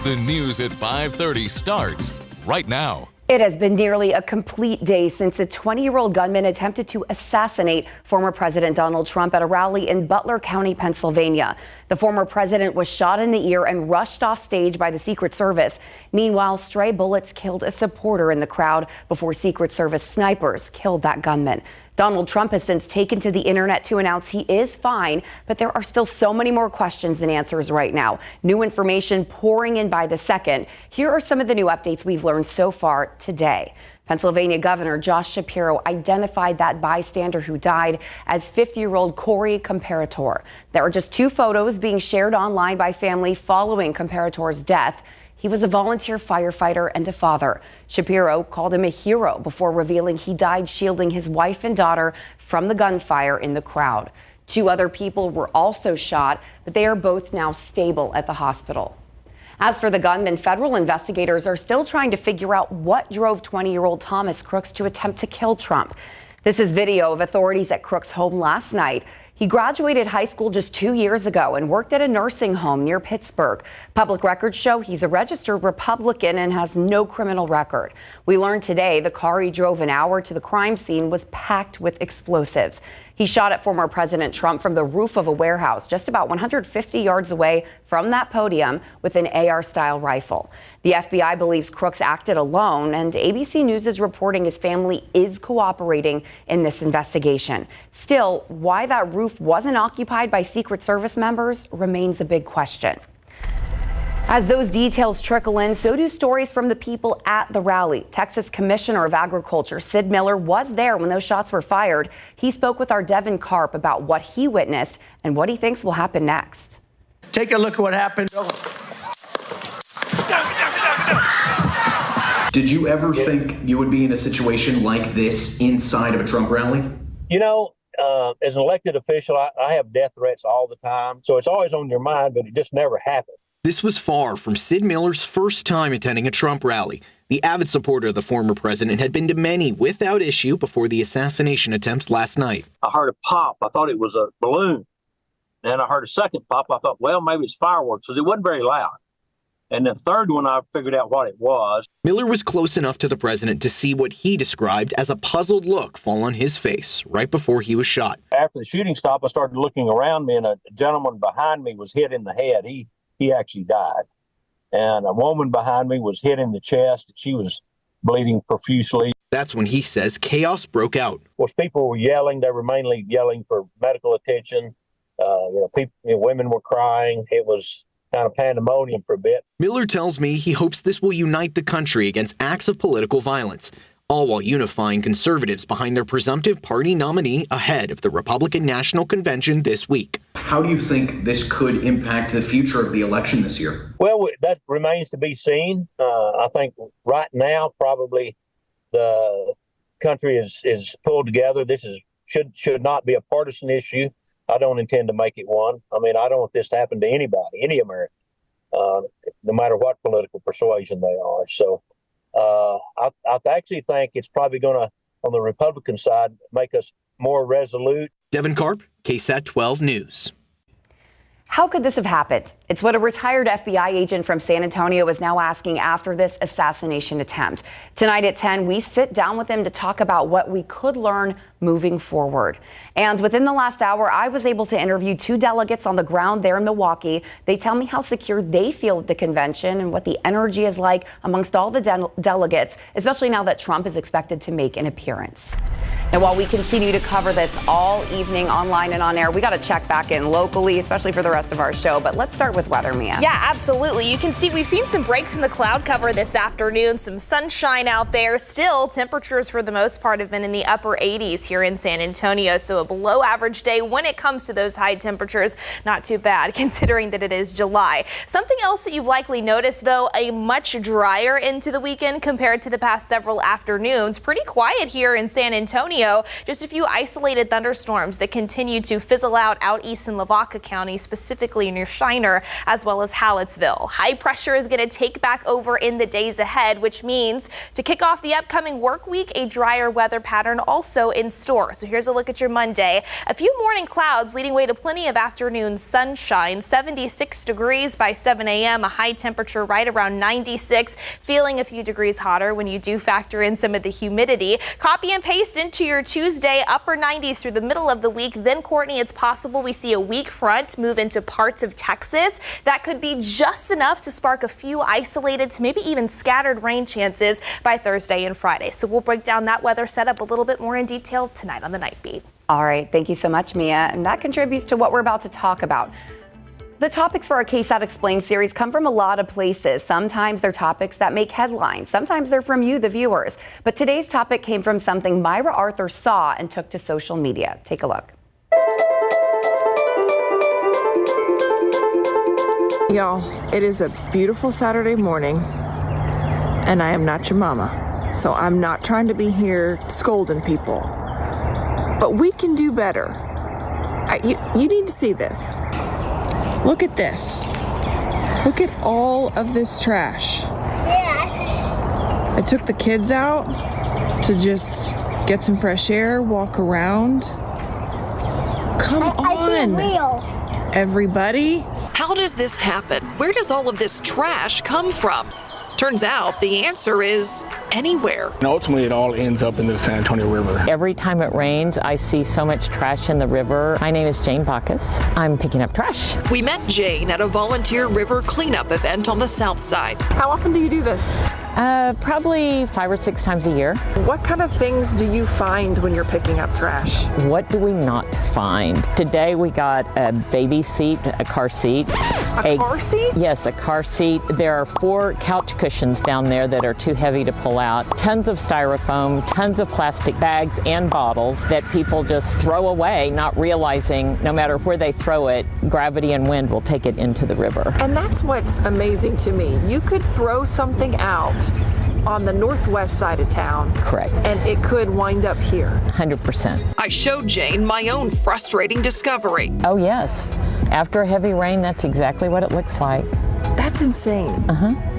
The news at 5:30 starts right now. It has been nearly a complete day since a 20-year-old gunman attempted to assassinate former President Donald Trump at a rally in Butler County, Pennsylvania. The former president was shot in the ear and rushed off stage by the Secret Service. Meanwhile, stray bullets killed a supporter in the crowd before Secret Service snipers killed that gunman. Donald Trump has since taken to the internet to announce he is fine, but there are still so many more questions than answers right now. New information pouring in by the second. Here are some of the new updates we've learned so far today. Pennsylvania Governor Josh Shapiro identified that bystander who died as 50-year-old Corey Comparator. There are just 2 photos being shared online by family following Comparator's death. He was a volunteer firefighter and a father. Shapiro called him a hero before revealing he died shielding his wife and daughter from the gunfire in the crowd. 2 other people were also shot, but they are both now stable at the hospital. As for the gunman, federal investigators are still trying to figure out what drove 20-year-old Thomas Crooks to attempt to kill Trump. This is video of authorities at Crooks' home last night. He graduated high school just 2 years ago and worked at a nursing home near Pittsburgh. Public records show he's a registered Republican and has no criminal record. We learned today the car he drove an hour to the crime scene was packed with explosives. He shot at former President Trump from the roof of a warehouse just about 150 yards away from that podium with an AR-style rifle. The FBI believes Crooks acted alone, and ABC News is reporting his family is cooperating in this investigation. Still, why that roof wasn't occupied by Secret Service members remains a big question. As those details trickle in, so do stories from the people at the rally. Texas Commissioner of Agriculture Sid Miller was there when those shots were fired. He spoke with our Devin Karp about what he witnessed and what he thinks will happen next. Take a look at what happened. Did you ever think you would be in a situation like this inside of a Trump rally? You know, as an elected official, I have death threats all the time. So it's always on your mind, but it just never happened. This was far from Sid Miller's first time attending a Trump rally. The avid supporter of the former president had been to many without issue before the assassination attempts last night. I heard a pop. I thought it was a balloon. Then I heard a second pop. I thought, well, maybe it's fireworks, because it wasn't very loud. And the third one, I figured out what it was. Miller was close enough to the president to see what he described as a puzzled look fall on his face right before he was shot. After the shooting stopped, I started looking around me, and a gentleman behind me was hit in the head. He actually died. And a woman behind me was hit in the chest. She was bleeding profusely. That's when he says chaos broke out. Of course, people were yelling. They were mainly yelling for medical attention. Women were crying. It was kind of pandemonium for a bit. Miller tells me he hopes this will unite the country against acts of political violence, all while unifying conservatives behind their presumptive party nominee ahead of the Republican National Convention this week. How do you think this could impact the future of the election this year? Well, that remains to be seen. I think right now, probably the country is pulled together. This should not be a partisan issue. I don't intend to make it one. I mean, I don't want this to happen to anybody, any American, no matter what political persuasion they are. So I actually think it's probably going to, on the Republican side, make us more resolute. Devin Karp, KSAT 12 News. How could this have happened? It's what a retired FBI agent from San Antonio is now asking after this assassination attempt. Tonight at 10, we sit down with him to talk about what we could learn moving forward. And within the last hour, I was able to interview 2 delegates on the ground there in Milwaukee. They tell me how secure they feel at the convention and what the energy is like amongst all the delegates, especially now that Trump is expected to make an appearance. And while we continue to cover this all evening online and on air, we got to check back in locally, especially for the rest of our show. But let's start with weather, Mia. Yeah, absolutely. You can see we've seen some breaks in the cloud cover this afternoon, some sunshine out there. Still, temperatures for the most part have been in the upper 80s here in San Antonio. So a below average day when it comes to those high temperatures. Not too bad considering that it is July. Something else that you've likely noticed, though, a much drier into the weekend compared to the past several afternoons. Pretty quiet here in San Antonio. Just a few isolated thunderstorms that continue to fizzle out east in Lavaca County, specifically near Shiner. as well as Hallettsville. High pressure is going to take back over in the days ahead, which means to kick off the upcoming work week, a drier weather pattern also in store. So here's a look at your Monday. A few morning clouds leading way to plenty of afternoon sunshine. 76 degrees by 7 a.m. A high temperature right around 96. Feeling a few degrees hotter when you do factor in some of the humidity. Copy and paste into your Tuesday, upper 90s through the middle of the week. Then, Courtney, it's possible we see a weak front move into parts of Texas. That could be just enough to spark a few isolated to maybe even scattered rain chances by Thursday and Friday. So we'll break down that weather setup a little bit more in detail tonight on the Night Beat. All right. Thank you so much, Mia. And that contributes to what we're about to talk about. The topics for our KSAT Explained series come from a lot of places. Sometimes they're topics that make headlines. Sometimes they're from you, the viewers. But today's topic came from something Myra Arthur saw and took to social media. Take a look. Y'all, it is a beautiful Saturday morning, and I am not your mama, so I'm not trying to be here scolding people. But we can do better. You need to see this. Look at this. Look at all of this trash. I took the kids out to just get some fresh air, walk around. Come on, I see a wheel. Everybody. How does this happen? Where does all of this trash come from? Turns out the answer is anywhere. And ultimately, it all ends up in the San Antonio River. Every time it rains, I see so much trash in the river. My name is Jane Bacchus. I'm picking up trash. We met Jane at a volunteer river cleanup event on the south side. How often do you do this? Probably 5 or 6 times a year. What kind of things do you find when you're picking up trash? What do we not find? Today we got a baby seat, a car seat. A car seat? Yes, a car seat. There are 4 couch cushions down there that are too heavy to pull out. Tons of styrofoam, tons of plastic bags and bottles that people just throw away, not realizing no matter where they throw it, gravity and wind will take it into the river. And that's what's amazing to me. You could throw something out on the northwest side of town. Correct. And it could wind up here. 100%. I showed Jane my own frustrating discovery. Oh, yes. After a heavy rain, that's exactly what it looks like. That's insane.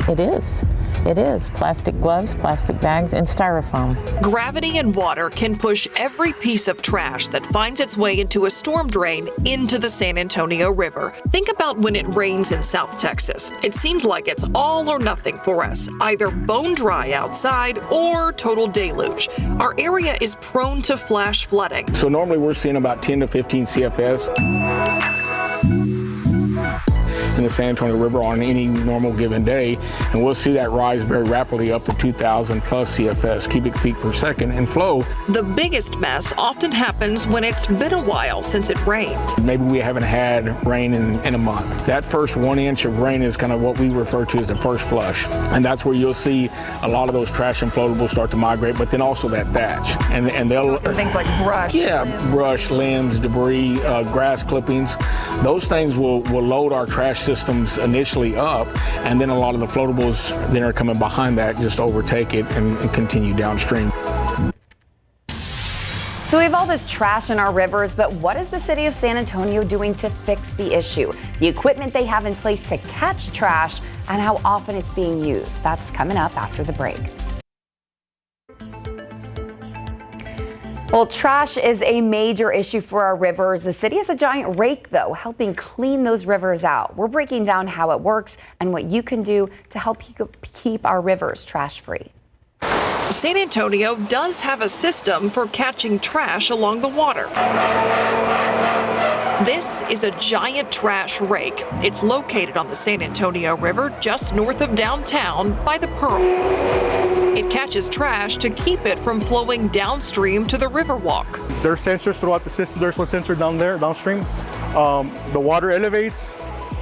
It is. It is. Plastic gloves, plastic bags, and styrofoam. Gravity and water can push every piece of trash that finds its way into a storm drain into the San Antonio River. Think about when it rains in South Texas. It seems like it's all or nothing for us, either bone dry outside or total deluge. Our area is prone to flash flooding. So normally we're seeing about 10 to 15 CFS in the San Antonio River on any normal given day, and we'll see that rise very rapidly up to 2,000 plus CFS, cubic feet per second, in flow. The biggest mess often happens when it's been a while since it rained. Maybe we haven't had rain in a month. That first 1 inch of rain is kind of what we refer to as the first flush, and that's where you'll see a lot of those trash and floatables start to migrate, but then also that thatch. And they'll... Things like brush. Yeah, brush, limbs, debris, grass clippings. Those things will load our trash systems initially up, and then a lot of the floatables then are coming behind that, just overtake it and continue downstream. So we have all this trash in our rivers, but what is the city of San Antonio doing to fix the issue? The equipment they have in place to catch trash and how often it's being used. That's coming up after the break. Well, trash is a major issue for our rivers. The city has a giant rake, though, helping clean those rivers out. We're breaking down how it works and what you can do to help keep our rivers trash-free. San Antonio does have a system for catching trash along the water. This is a giant trash rake. It's located on the San Antonio River just north of downtown by the Pearl. It catches trash to keep it from flowing downstream to the Riverwalk. There are sensors throughout the system. There's one sensor down there, downstream. The water elevates,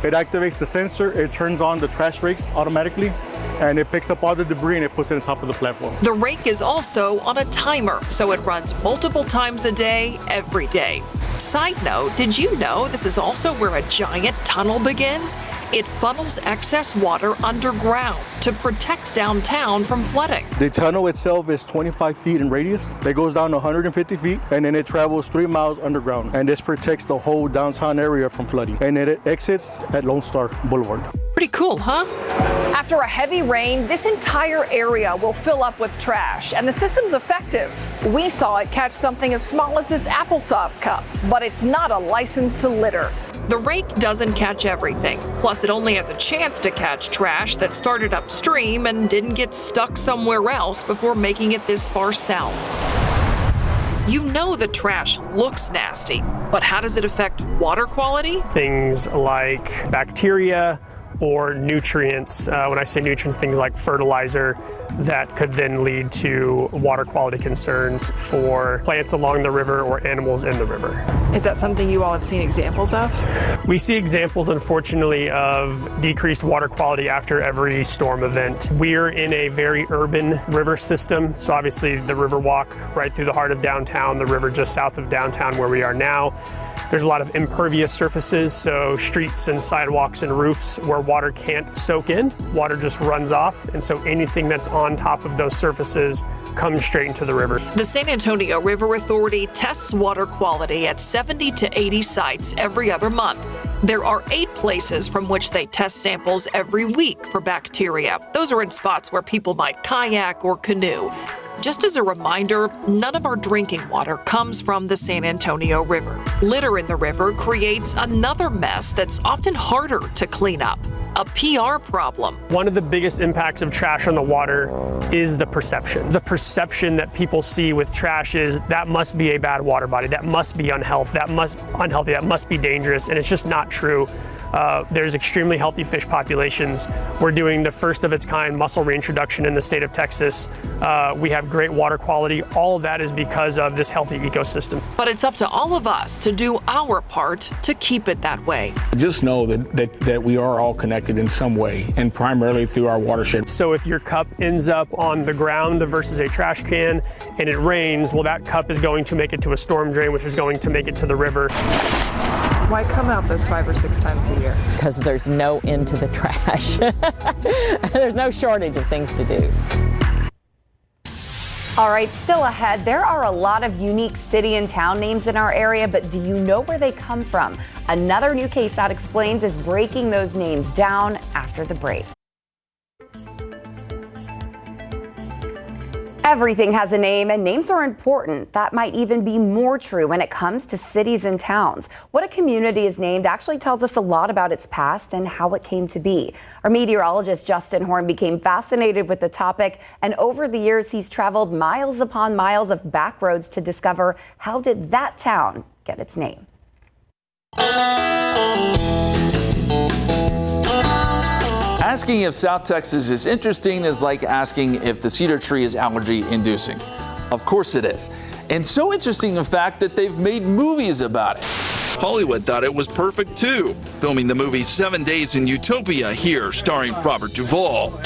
it activates the sensor, it turns on the trash rake automatically, and it picks up all the debris and it puts it on top of the platform. The rake is also on a timer, so it runs multiple times a day, every day. Side note, did you know this is also where a giant tunnel begins? It funnels excess water underground to protect downtown from flooding. The tunnel itself is 25 feet in radius. It goes down 150 feet, and then it travels 3 miles underground. And this protects the whole downtown area from flooding. And it exits at Lone Star Boulevard. Pretty cool, huh? After a heavy rain, this entire area will fill up with trash, and the system's effective. We saw it catch something as small as this applesauce cup, but it's not a license to litter. The rake doesn't catch everything. Plus, it only has a chance to catch trash that started upstream and didn't get stuck somewhere else before making it this far south. You know the trash looks nasty, but how does it affect water quality? Things like bacteria or nutrients. When I say nutrients, things like fertilizer, that could then lead to water quality concerns for plants along the river or animals in the river. Is that something you all have seen examples of? We see examples, unfortunately, of decreased water quality after every storm event. We're in a very urban river system, so obviously the river walk right through the heart of downtown, the river just south of downtown where we are now. There's a lot of impervious surfaces, so streets and sidewalks and roofs where water can't soak in. Water just runs off, and so anything that's on top of those surfaces comes straight into the river. The San Antonio River Authority tests water quality at 70 to 80 sites every other month. There are 8 places from which they test samples every week for bacteria. Those are in spots where people might kayak or canoe. Just as a reminder, none of our drinking water comes from the San Antonio River. Litter in the river creates another mess that's often harder to clean up, a PR problem. One of the biggest impacts of trash on the water is the perception. The perception that people see with trash is that must be a bad water body, that must be unhealthy, that must be dangerous, and it's just not true. There's extremely healthy fish populations. We're doing the first of its kind mussel reintroduction in the state of Texas. We have great water quality. All of that is because of this healthy ecosystem. But it's up to all of us to do our part to keep it that way. Just know that we are all connected in some way, and primarily through our watershed. So if your cup ends up on the ground versus a trash can and it rains, well, that cup is going to make it to a storm drain, which is going to make it to the river. Why come out those 5 or 6 times a year? Because there's no end to the trash. There's no shortage of things to do. All right, still ahead, there are a lot of unique city and town names in our area, but do you know where they come from? Another new KSAT Explains is breaking those names down after the break. Everything has a name, and names are important. That might even be more true when it comes to cities and towns. What a community is named actually tells us a lot about its past and how it came to be. Our meteorologist Justin Horn became fascinated with the topic, and over the years he's traveled miles upon miles of back roads to discover how did that town get its name. Asking if South Texas is interesting is like asking if the cedar tree is allergy inducing. Of course it is. And so interesting, in fact, that they've made movies about it. Hollywood thought it was perfect too, filming the movie 7 Days in Utopia here, starring Robert Duvall.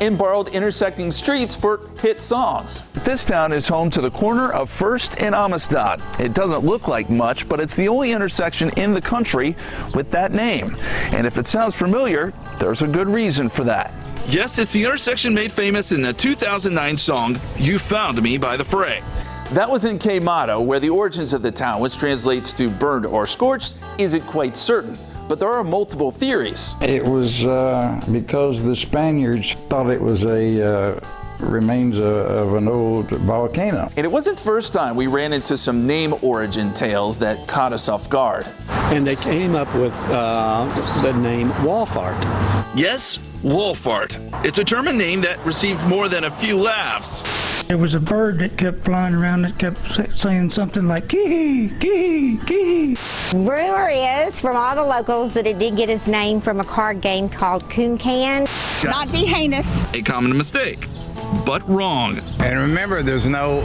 And borrowed intersecting streets for hit songs. This town is home to the corner of First and Amistad. It doesn't look like much, but it's the only intersection in the country with that name. And if it sounds familiar, there's a good reason for that. Yes, it's the intersection made famous in the 2009 song, You Found Me by The Fray. That was in Quemado, where the origins of the town, which translates to burned or scorched, isn't quite certain. But there are multiple theories. It was because the Spaniards thought it was a remains of an old volcano. And it wasn't the first time we ran into some name origin tales that caught us off guard. And they came up with the name Wolfart. Yes, Wolfart. It's a German name that received more than a few laughs. There was a bird that kept flying around that kept saying something like kee kee kee. Rumor is from all the locals that it did get its name from a card game called Coon Can. Not Dehanus. A common mistake, but wrong. And remember, there's no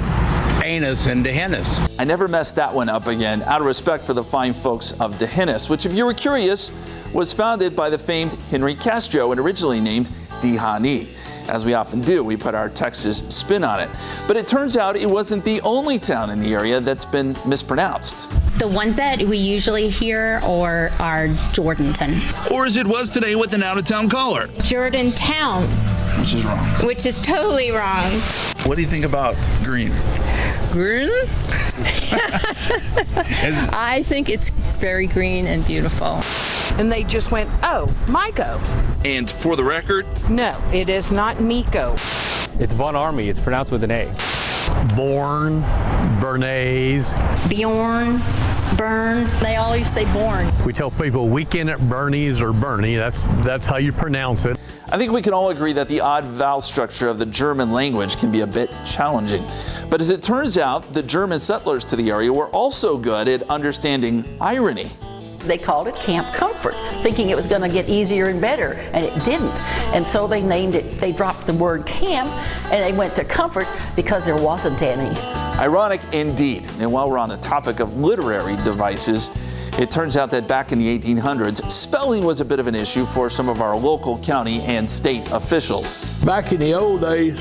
anus in Dehanus. I never messed that one up again, out of respect for the fine folks of Dehanus, which, if you were curious, was founded by the famed Henry Castro and originally named Dihani. As we often do, we put our Texas spin on it. But it turns out it wasn't the only town in the area that's been mispronounced. The ones that we usually hear are Jordanton. Or as it was today with an out-of-town caller. Jordantown. Which is wrong. Which is totally wrong. What do you think about green? Green? I think it's very green and beautiful. And they just went, oh, Miko. And for the record, No, it is not Miko. It's Von Army. It's pronounced with an A. Born, Bernays. Bjorn, Burn. They always say born. We tell people weekend at Bernie's or Bernie. That's how you pronounce it. I think we can all agree that the odd vowel structure of the German language can be a bit challenging. But as it turns out, the German settlers to the area were also good at understanding irony. They called it Camp Comfort, thinking it was going to get easier and better, and it didn't. And so they named it, they dropped the word camp, and they went to comfort because there wasn't any. Ironic indeed. And while we're on the topic of literary devices, it turns out that back in the 1800s, spelling was a bit of an issue for some of our local, county, and state officials. Back in the old days,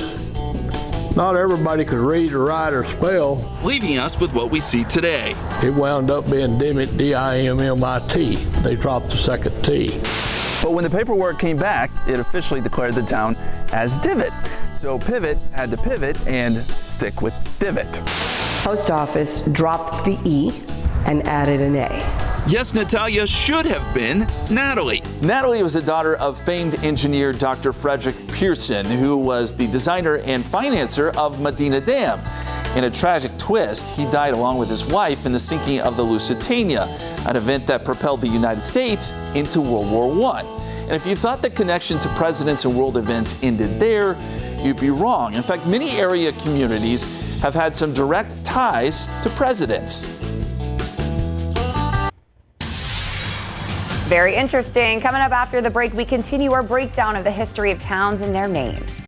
not everybody could read or write or spell. Leaving us with what we see today. It wound up being Dimmitt, D-I-M-M-I-T. They dropped the second T. But when the paperwork came back, it officially declared the town as Divot. So Pivot had to pivot and stick with Divot. Post office dropped the E and added an A. Yes, Natalia should have been Natalie. Natalie was the daughter of famed engineer Dr. Frederick Pearson, who was the designer and financer of Medina Dam. In a tragic twist, he died along with his wife in the sinking of the Lusitania, an event that propelled the United States into World War I. And if you thought the connection to presidents and world events ended there, you'd be wrong. In fact, many area communities have had some direct ties to presidents. Very interesting. Coming up after the break, we continue our breakdown of the history of towns and their names.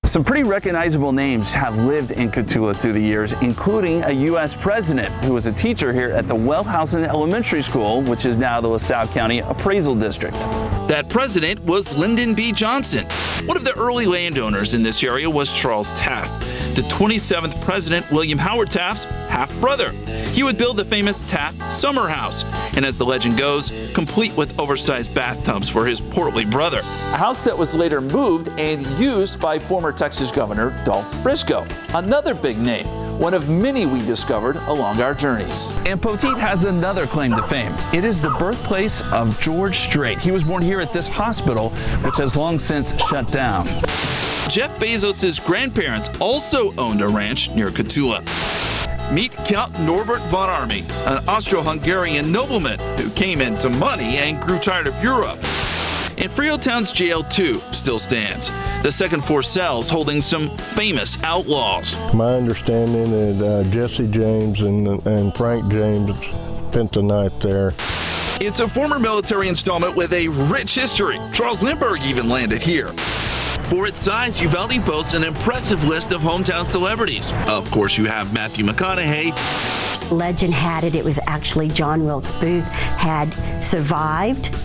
Some pretty recognizable names have lived in Cotulla through the years, including a U.S. president who was a teacher here at the Wellhausen Elementary School, which is now the LaSalle County Appraisal District. That president was Lyndon B. Johnson. One of the early landowners in this area was Charles Taft, the 27th President William Howard Taft's half-brother. He would build the famous Taft Summer House, and as the legend goes, complete with oversized bathtubs for his portly brother. A house that was later moved and used by former Texas Governor Dolph Briscoe. Another big name, one of many we discovered along our journeys. And Poteet has another claim to fame. It is the birthplace of George Strait. He was born here at this hospital, which has long since shut down. Jeff Bezos' grandparents also owned a ranch near Cotulla. Meet Count Norbert von Army, an Austro-Hungarian nobleman who came into money and grew tired of Europe. And Freetown's jail, too, still stands. The second floor cells holding some famous outlaws. My understanding is Jesse James and Frank James spent the night there. It's a former military installment with a rich history. Charles Lindbergh even landed here. For its size, Uvalde boasts an impressive list of hometown celebrities. Of course, you have Matthew McConaughey. Legend had it was actually John Wilkes Booth had survived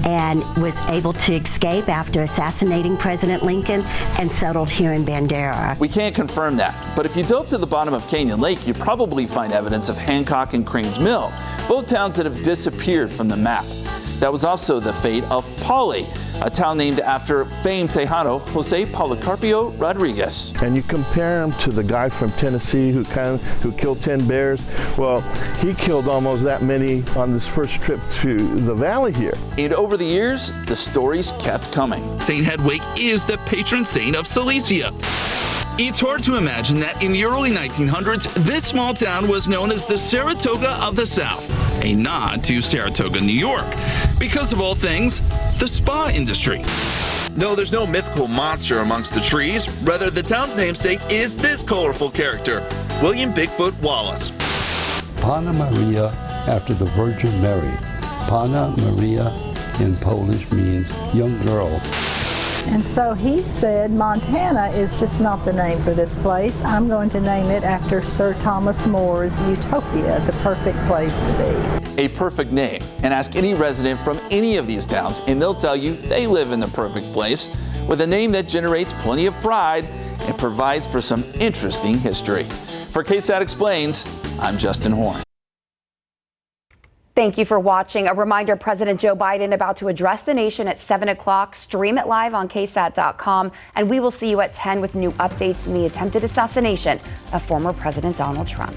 and was able to escape after assassinating President Lincoln and settled here in Bandera. We can't confirm that, but if you dove to the bottom of Canyon Lake, you'd probably find evidence of Hancock and Cranes Mill, both towns that have disappeared from the map. That was also the fate of Pali, a town named after famed Tejano Jose Policarpio Rodriguez. And you compare him to the guy from Tennessee who killed 10 bears. Well, he killed almost that many on this first trip to the valley here. And over the years, the stories kept coming. St. Hedwig is the patron saint of Silesia. It's hard to imagine that in the early 1900s, this small town was known as the Saratoga of the South, a nod to Saratoga, New York, because of all things, the spa industry. No, there's no mythical monster amongst the trees. Rather, the town's namesake is this colorful character, William Bigfoot Wallace. Panna Maria after the Virgin Mary. Panna Maria in Polish means young girl. And so he said, Montana is just not the name for this place. I'm going to name it after Sir Thomas More's Utopia, the perfect place to be. A perfect name. And ask any resident from any of these towns, and they'll tell you they live in the perfect place. with a name that generates plenty of pride and provides for some interesting history. For KSAT Explains, I'm Justin Horn. Thank you for watching. A reminder, President Joe Biden about to address the nation at 7 o'clock. Stream it live on KSAT.com, and we will see you at 10 with new updates in the attempted assassination of former President Donald Trump.